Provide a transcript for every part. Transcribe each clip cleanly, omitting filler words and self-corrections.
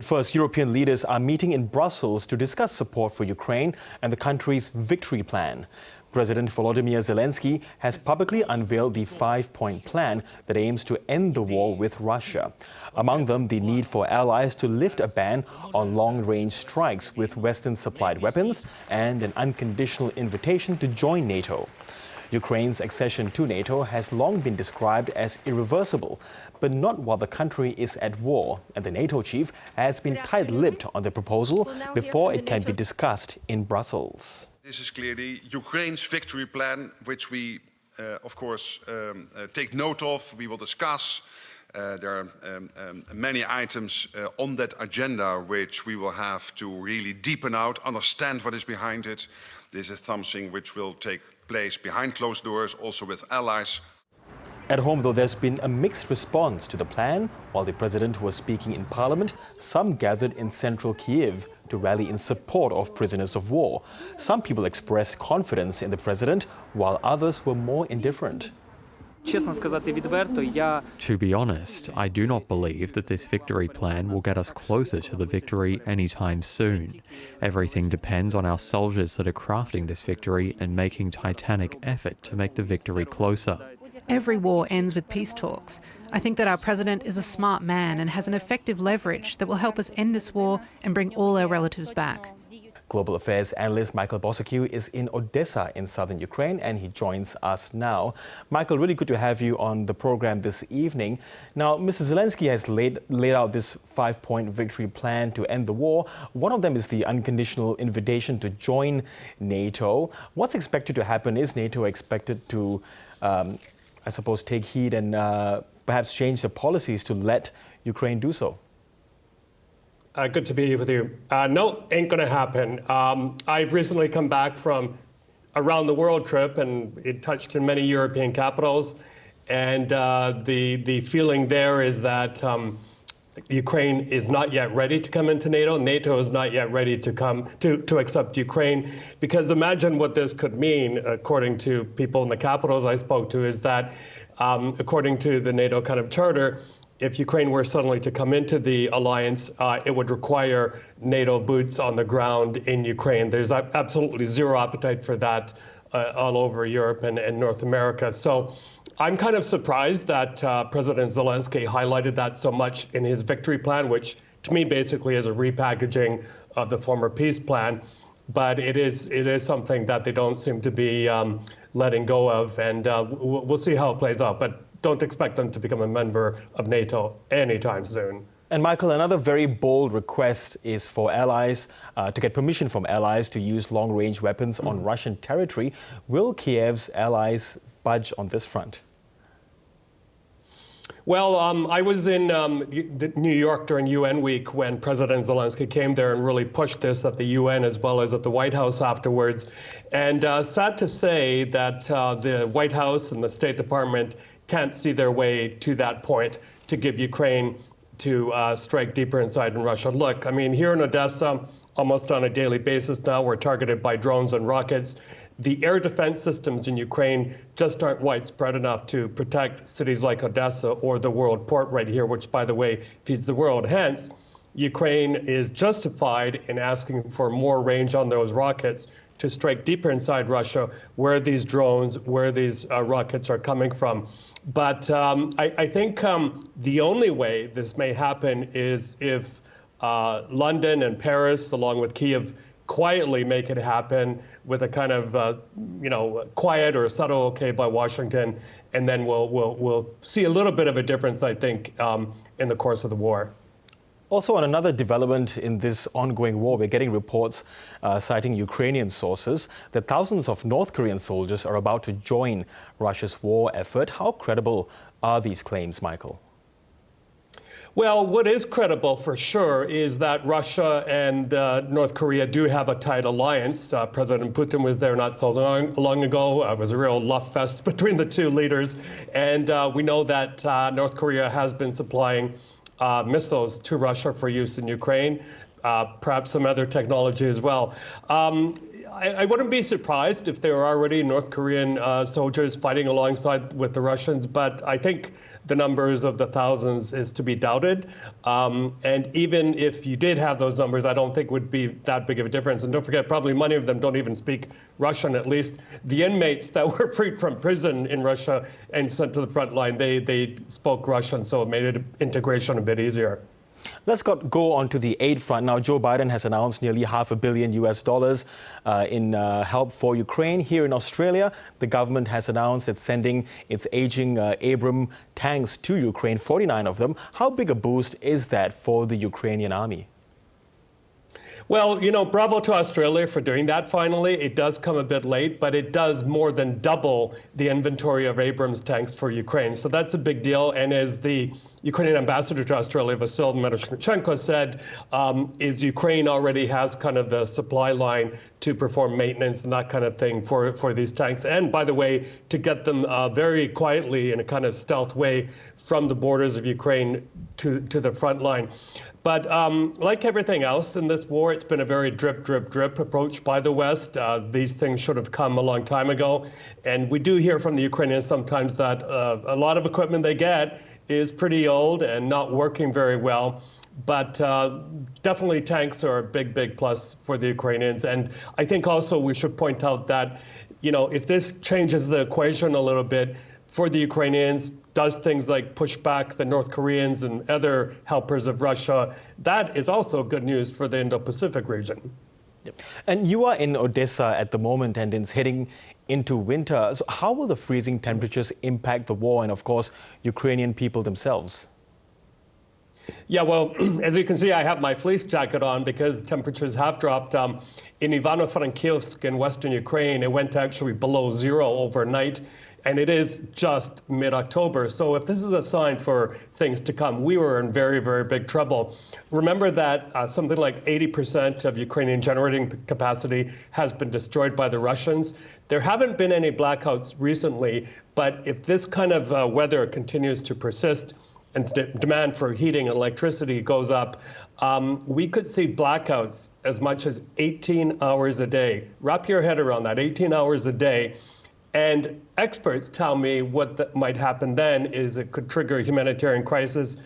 First, European leaders are meeting in Brussels to discuss support for Ukraine and the country's victory plan. President Volodymyr Zelenskyy has publicly unveiled the 5-point plan that aims to end the war with Russia. Among them, the need for allies to lift a ban on long-range strikes with Western-supplied weapons and an unconditional invitation to join NATO. Ukraine's accession to NATO has long been described as irreversible, but not while the country is at war, and the NATO chief has been tight-lipped on the proposal before it can be discussed in Brussels. This is clearly Ukraine's victory plan, which we, of course, take note of. We will discuss. There are many items on that agenda which we will have to really deepen out, understand what is behind it. This is something which will take place behind closed doors, also with allies. At home, though, there's been a mixed response to the plan. While the president was speaking in parliament, some gathered in central Kyiv to rally in support of prisoners of war. Some people expressed confidence in the president, while others were more indifferent. To be honest, I do not believe that this victory plan will get us closer to the victory anytime soon. Everything depends on our soldiers that are crafting this victory and making titanic effort to make the victory closer. Every war ends with peace talks. I think that our president is a smart man and has an effective leverage that will help us end this war and bring all our relatives back. Global affairs analyst Michael Bociurkiw is in Odessa in southern Ukraine, and he joins us now. Michael, really good to have you on the program this evening. Now, Mr. Zelenskyy has laid out this 5-point victory plan to end the war. One of them is the unconditional invitation to join NATO. What's expected to happen? Is NATO expected to, I suppose, take heed and perhaps change the policies to let Ukraine do so? Good to be with you. No, ain't going to happen. I've recently come back from a round the world trip, and it touched in many European capitals. And the feeling there is that Ukraine is not yet ready to come into NATO. NATO is not yet ready to come to accept Ukraine. Because imagine what this could mean, according to people in the capitals I spoke to, is that according to the NATO kind of charter, if Ukraine were suddenly to come into the alliance, it would require NATO boots on the ground in Ukraine. There's absolutely zero appetite for that all over Europe and North America. So I'm kind of surprised that President Zelenskyy highlighted that so much in his victory plan, which to me basically is a repackaging of the former peace plan. But it is something that they don't seem to be letting go of, and we'll see how it plays out. But don't expect them to become a member of NATO anytime soon. And Michael, another very bold request is for allies to get permission from allies to use long-range weapons on Russian territory. Will Kiev's allies budge on this front? Well, I was in New York during UN week when President Zelenskyy came there and really pushed this at the UN as well as at the White House afterwards. And sad to say that the White House and the State Department can't see their way to that point to give Ukraine to strike deeper inside in Russia. Look, I mean, here in Odessa, almost on a daily basis now, we're targeted by drones and rockets. The air defense systems in Ukraine just aren't widespread enough to protect cities like Odessa or the world port right here, which, by the way, feeds the world. Hence, Ukraine is justified in asking for more range on those rockets to strike deeper inside Russia, where these drones, where these rockets are coming from. But I think the only way this may happen is if London and Paris, along with Kyiv, quietly make it happen with a kind of, quiet or subtle okay by Washington, and then we'll see a little bit of a difference, I think, in the course of the war. Also, on another development in this ongoing war, we're getting reports citing Ukrainian sources that thousands of North Korean soldiers are about to join Russia's war effort. How credible are these claims, Michael? Well, what is credible for sure is that Russia and North Korea do have a tight alliance. President Putin was there not so long ago. It was a real love fest between the two leaders. And we know that North Korea has been supplying missiles to Russia for use in Ukraine, perhaps some other technology as well. I wouldn't be surprised if there are already North Korean soldiers fighting alongside with the Russians, but I think the numbers of the thousands is to be doubted. And even if you did have those numbers, I don't think would be that big of a difference. And don't forget, probably many of them don't even speak Russian, at least. The inmates that were freed from prison in Russia and sent to the front line, they spoke Russian, so it made it integration a bit easier. Let's go on to the aid front. Now, Joe Biden has announced nearly $500 million in help for Ukraine. Here in Australia, the government has announced it's sending its aging Abrams tanks to Ukraine, 49 of them. How big a boost is that for the Ukrainian army? Well, bravo to Australia for doing that finally. It does come a bit late, but it does more than double the inventory of Abrams tanks for Ukraine. So that's a big deal. And as the Ukrainian ambassador to Australia, Vasyl Meroshnichenko, said, is Ukraine already has kind of the supply line to perform maintenance and that kind of thing for these tanks. And by the way, to get them very quietly in a kind of stealth way from the borders of Ukraine to the front line. But like everything else in this war, it's been a very drip, drip, drip approach by the West. These things should have come a long time ago. And we do hear from the Ukrainians sometimes that a lot of equipment they get is pretty old and not working very well. But definitely tanks are a big, big plus for the Ukrainians. And I think also we should point out that, if this changes the equation a little bit for the Ukrainians, does things like push back the North Koreans and other helpers of Russia, that is also good news for the Indo-Pacific region. Yep. And you are in Odessa at the moment, and it's heading into winter. So how will the freezing temperatures impact the war and, of course, Ukrainian people themselves? Yeah, well, as you can see, I have my fleece jacket on because temperatures have dropped. In Ivano-Frankivsk in western Ukraine, it went actually below zero overnight. And it is just mid-October. So if this is a sign for things to come, we were in very, very big trouble. Remember that something like 80% of Ukrainian generating capacity has been destroyed by the Russians. There haven't been any blackouts recently, but if this kind of weather continues to persist and demand for heating and electricity goes up, we could see blackouts as much as 18 hours a day. Wrap your head around that, 18 hours a day. And experts tell me what might happen then is it could trigger a humanitarian crisis,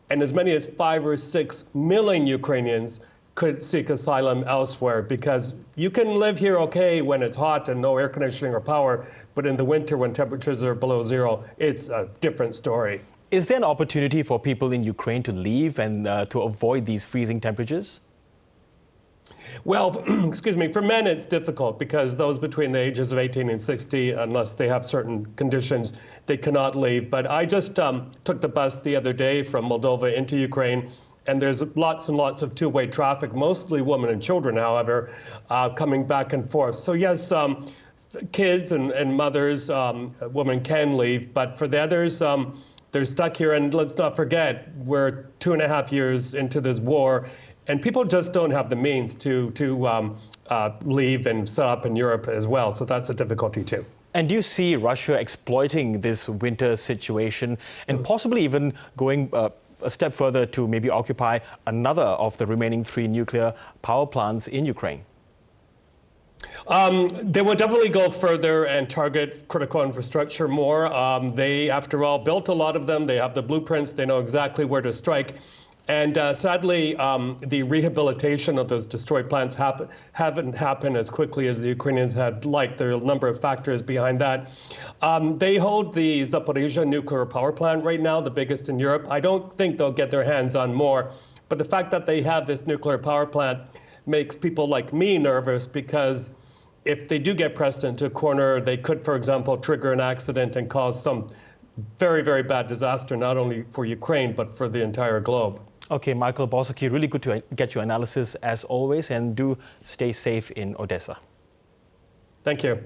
and as many as 5 or 6 million Ukrainians could seek asylum elsewhere, because you can live here okay when it's hot and no air conditioning or power, but in the winter when temperatures are below zero, it's a different story. Is there an opportunity for people in Ukraine to leave and to avoid these freezing temperatures? Well, excuse me, for men it's difficult because those between the ages of 18 and 60, unless they have certain conditions, they cannot leave. But I just took the bus the other day from Moldova into Ukraine, and there's lots and lots of two-way traffic, mostly women and children, however, coming back and forth. So yes, kids and mothers, women can leave, but for the others, they're stuck here. And let's not forget, we're 2.5 years into this war, and people just don't have the means to leave and set up in Europe as well. So that's a difficulty too. And do you see Russia exploiting this winter situation and possibly even going a step further to maybe occupy another of the remaining 3 nuclear power plants in Ukraine? They will definitely go further and target critical infrastructure more. They, after all, built a lot of them. They have the blueprints. They know exactly where to strike. And sadly, the rehabilitation of those destroyed plants haven't happened as quickly as the Ukrainians had liked. There are a number of factors behind that. They hold the Zaporizhzhia nuclear power plant right now, the biggest in Europe. I don't think they'll get their hands on more. But the fact that they have this nuclear power plant makes people like me nervous, because if they do get pressed into a corner, they could, for example, trigger an accident and cause some very, very bad disaster, not only for Ukraine, but for the entire globe. Okay, Michael Bociurkiw, really good to get your analysis as always, and do stay safe in Odessa. Thank you.